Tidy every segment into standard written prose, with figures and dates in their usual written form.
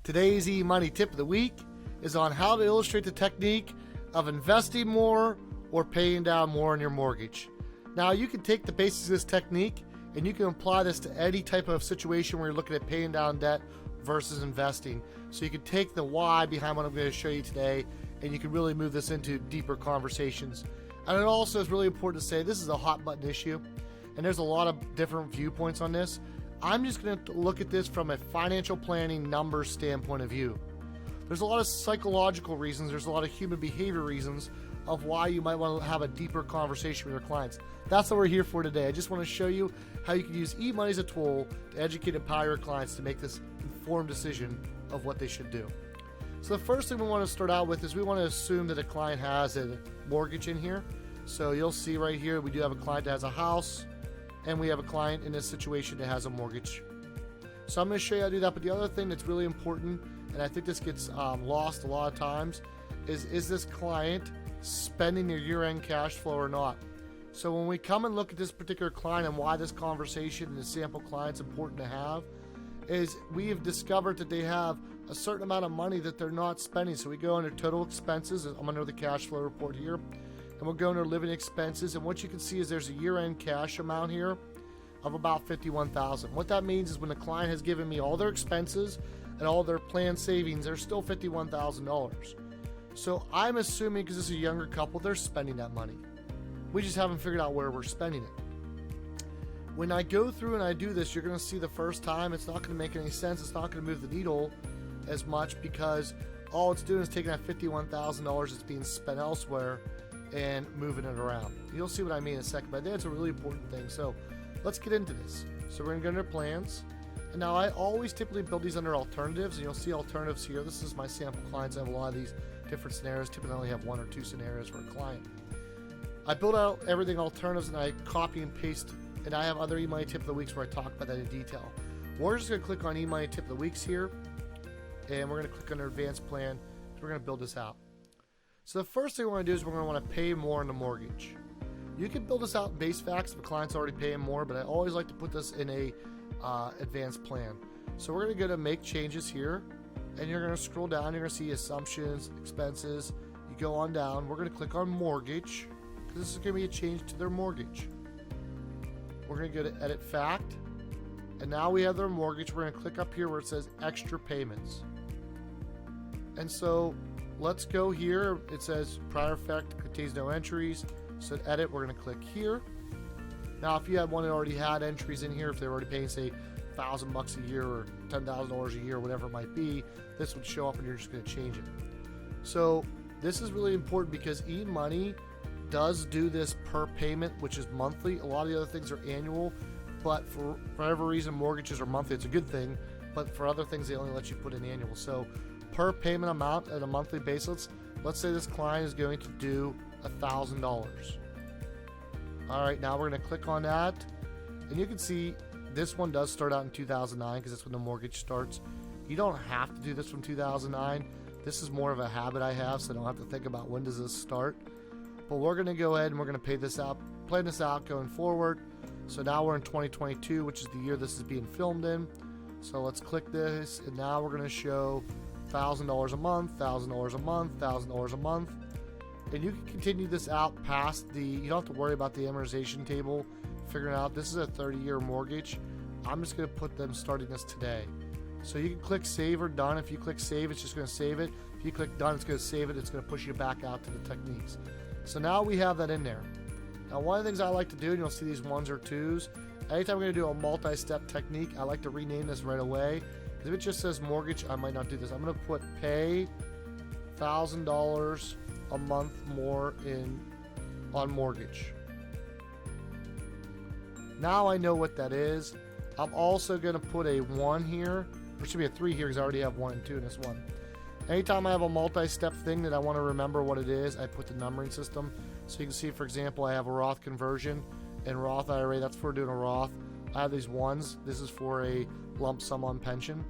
Today's eMoney tip of the week is on how to illustrate the technique of investing more or paying down more on your mortgage. Now, you can take the basics of this technique and you can apply this to any type of situation where you're looking at paying down debt versus investing. So you can take the why behind what I'm going to show you today and you can really move this into deeper conversations. And it also is really important to say this is a hot button issue and there's a lot of different viewpoints on this. I'm just going to look at this from a financial planning numbers standpoint of view. There's a lot of psychological reasons, there's a lot of human behavior reasons of why you might want to have a deeper conversation with your clients. That's what we're here for today. I just want to show you how you can use eMoney as a tool to educate and empower your clients to make this informed decision of what they should do. So the first thing we want to start out with is we want to assume that a client has a mortgage in here. So you'll see right here we do have a client that has a house, and we have a client in this situation that has a mortgage. So I'm going to show you how to do that, but the other thing that's really important, and I think this gets lost a lot of times, is this client spending their year-end cash flow or not? So when we come and look at this particular client and why this conversation and the sample client's important to have, is we have discovered that they have a certain amount of money that they're not spending. So we go under total expenses, I'm under the cash flow report here, and we'll go under living expenses, and what you can see is there's a year-end cash amount here of about $51,000. What that means is when the client has given me all their expenses and all their planned savings, there's still $51,000. So I'm assuming, because this is a younger couple, they're spending that money. We just haven't figured out where we're spending it. When I go through and I do this, you're going to see the first time it's not going to make any sense. It's not going to move the needle as much because all it's doing is taking that $51,000 that's being spent elsewhere and moving it around. You'll see what I mean in a second, but I think it's a really important thing. So let's get into this. So we're going to go under plans. And now I always typically build these under alternatives, and you'll see alternatives here. This is my sample clients. I have a lot of these different scenarios. Typically I only have one or two scenarios for a client. I build out everything alternatives and I copy and paste, and I have other eMoney tip of the weeks where I talk about that in detail. We're just going to click on eMoney tip of the weeks here, and we're going to click under advanced plan. So we're going to build this out. So the first thing we're going to do is we're going to want to pay more on the mortgage. You can build this out in base facts if a client's already paying more, but I always like to put this in a advanced plan. So we're going to go to make changes here, and you're going to scroll down. You're going to see assumptions, expenses. You go on down. We're going to click on mortgage. This is going to be a change to their mortgage. We're going to go to edit fact, and now we have their mortgage. We're going to click up here where it says extra payments. And so let's go here. It says prior effect contains no entries. So to edit, we're going to click here. Now, if you had one that already had entries in here, if they're already paying, say, $1,000 a year or $10,000 a year, whatever it might be, this would show up and you're just going to change it. So this is really important because eMoney does do this per payment, which is monthly. A lot of the other things are annual, but for whatever reason, mortgages are monthly. It's a good thing, but for other things, they only let you put in annual. So per payment amount at a monthly basis, let's say this client is going to do $1,000. All right, now we're going to click on that, and you can see this one does start out in 2009 because that's when the mortgage starts. You don't have to do this from 2009. This is more of a habit I have, so I don't have to think about when does this start. But we're going to go ahead and we're going to pay this out, plan this out going forward. So now we're in 2022, which is the year this is being filmed in. So let's click this, and now we're going to show $1,000 a month, $1,000 a month, $1,000 a month. And you can continue this out past you don't have to worry about the amortization table, figuring out this is a 30-year mortgage. I'm just going to put them starting this today. So you can click save or done. If you click save, it's just going to save it. If you click done, it's going to save it. It's going to push you back out to the techniques. So now we have that in there. Now, one of the things I like to do, and you'll see these ones or twos, anytime we're going to do a multi-step technique, I like to rename this right away. If it just says mortgage, I might not do this. I'm going to put pay $1,000 a month more on mortgage. Now I know what that is. I'm also going to put a 1 here. There should be a 3 here because I already have 1 and 2 in this one. Anytime I have a multi-step thing that I want to remember what it is, I put the numbering system. So you can see, for example, I have a Roth conversion and Roth IRA. That's for doing a Roth. I have these ones. This is for a lump sum on pension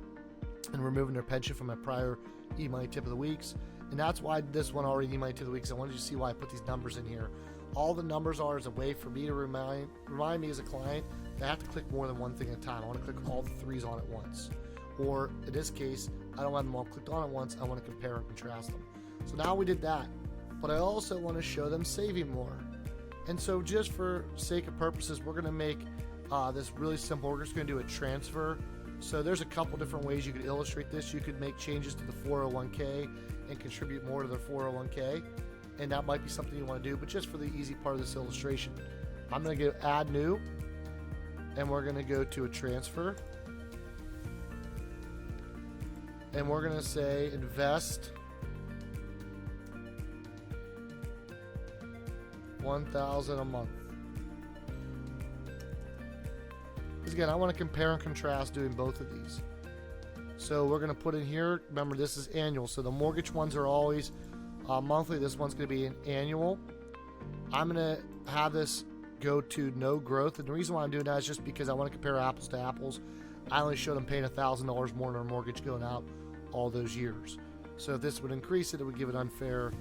and removing their pension from my prior eMoney tip of the weeks. And that's why this one already eMoney tip of the weeks. I wanted you to see why I put these numbers in here. All the numbers are as a way for me to remind me as a client that I have to click more than one thing at a time. I want to click all the 3s on at once. Or in this case, I don't want them all clicked on at once. I want to compare and contrast them. So now we did that, but I also want to show them saving more. And so just for sake of purposes, we're going to make this really simple. We're just going to do a transfer. So there's a couple different ways you could illustrate this. You could make changes to the 401k and contribute more to their 401k. And that might be something you want to do, but just for the easy part of this illustration, I'm going to go add new, and we're going to go to a transfer. And we're going to say invest $1,000 a month. Because again, I want to compare and contrast doing both of these. So we're going to put in here, remember this is annual, so the mortgage ones are always monthly. This one's going to be an annual. I'm going to have this go to no growth, and the reason why I'm doing that is just because I want to compare apples to apples. I only showed them paying $1,000 more in their mortgage going out all those years. So if this would increase it, it would give an unfair,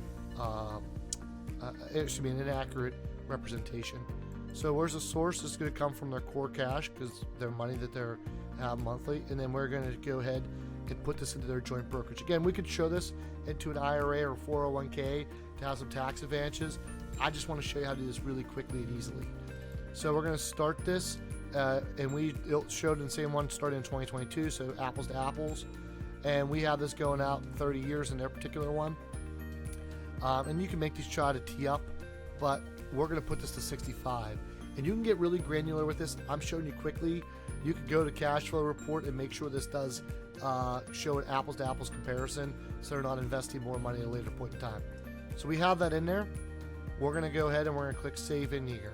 it should be an inaccurate representation. So where's the source? It's going to come from their core cash because their money that they're monthly, and then we're going to go ahead and put this into their joint brokerage. Again, we could show this into an IRA or 401k to have some tax advantages. I just want to show you how to do this really quickly and easily. So we're going to start this, and we showed in the same one starting in 2022, so apples to apples, and we have this going out 30 years in their particular one. And you can make these try to tee up, but we're going to put this to 65. And you can get really granular with this. I'm showing you quickly. You can go to cash flow report and make sure this does show an apples to apples comparison, so they're not investing more money at a later point in time. So we have that in there. We're going to go ahead and we're going to click save in here.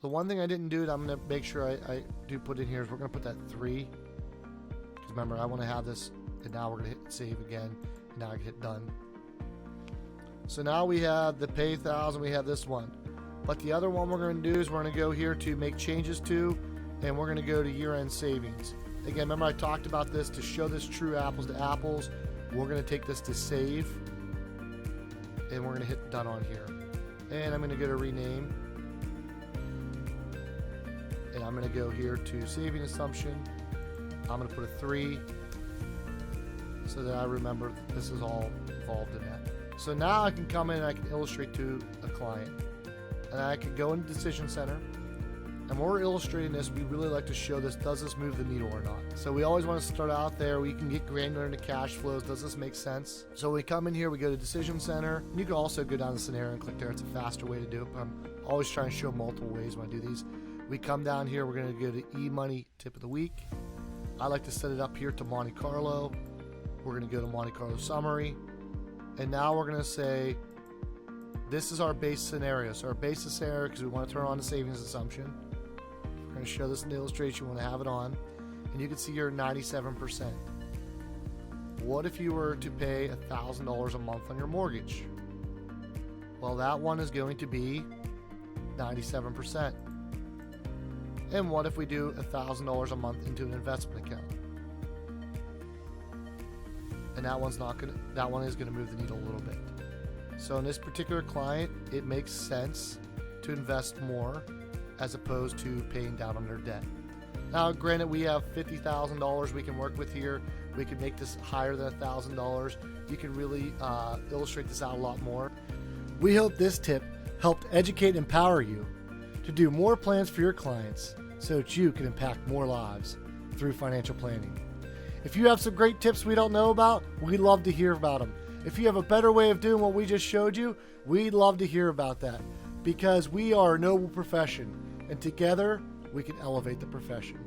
The one thing I didn't do that I'm going to make sure I do put in here is we're going to put that 3. Because remember, I want to have this, and now we're going to hit save again. And now I can hit done. So now we have the pay 1,000, we have this one. But the other one we're going to do is we're going to go here to make changes to, and we're going to go to year-end savings. Again, remember I talked about this to show this true apples to apples. We're going to take this to save, and we're going to hit done on here. And I'm going to go to rename, and I'm going to go here to saving assumption. I'm going to put a 3 so that I remember that this is all involved in that. So now I can come in and I can illustrate to a client, and I can go into Decision Center, and when we're illustrating this, we really like to show this, does this move the needle or not? So we always want to start out there. We can get granular into cash flows. Does this make sense? So we come in here, we go to Decision Center. You can also go down the scenario and click there. It's a faster way to do it, but I'm always trying to show multiple ways when I do these. We come down here, we're going to go to eMoney Tip of the Week. I like to set it up here to Monte Carlo. We're going to go to Monte Carlo Summary. And now we're going to say, this is our base scenario. So our base scenario, because we want to turn on the savings assumption. We're going to show this in the illustration. We want to have it on. And you can see you're 97%. What if you were to pay $1,000 a month on your mortgage? Well, that one is going to be 97%. And what if we do $1,000 a month into an investment account? And that one's not gonna. That one is gonna move the needle a little bit. So in this particular client, it makes sense to invest more as opposed to paying down on their debt. Now, granted, we have $50,000 we can work with here. We can make this higher than $1,000. You can really illustrate this out a lot more. We hope this tip helped educate and empower you to do more plans for your clients so that you can impact more lives through financial planning. If you have some great tips we don't know about, we'd love to hear about them. If you have a better way of doing what we just showed you, we'd love to hear about that, because we are a noble profession, and together we can elevate the profession.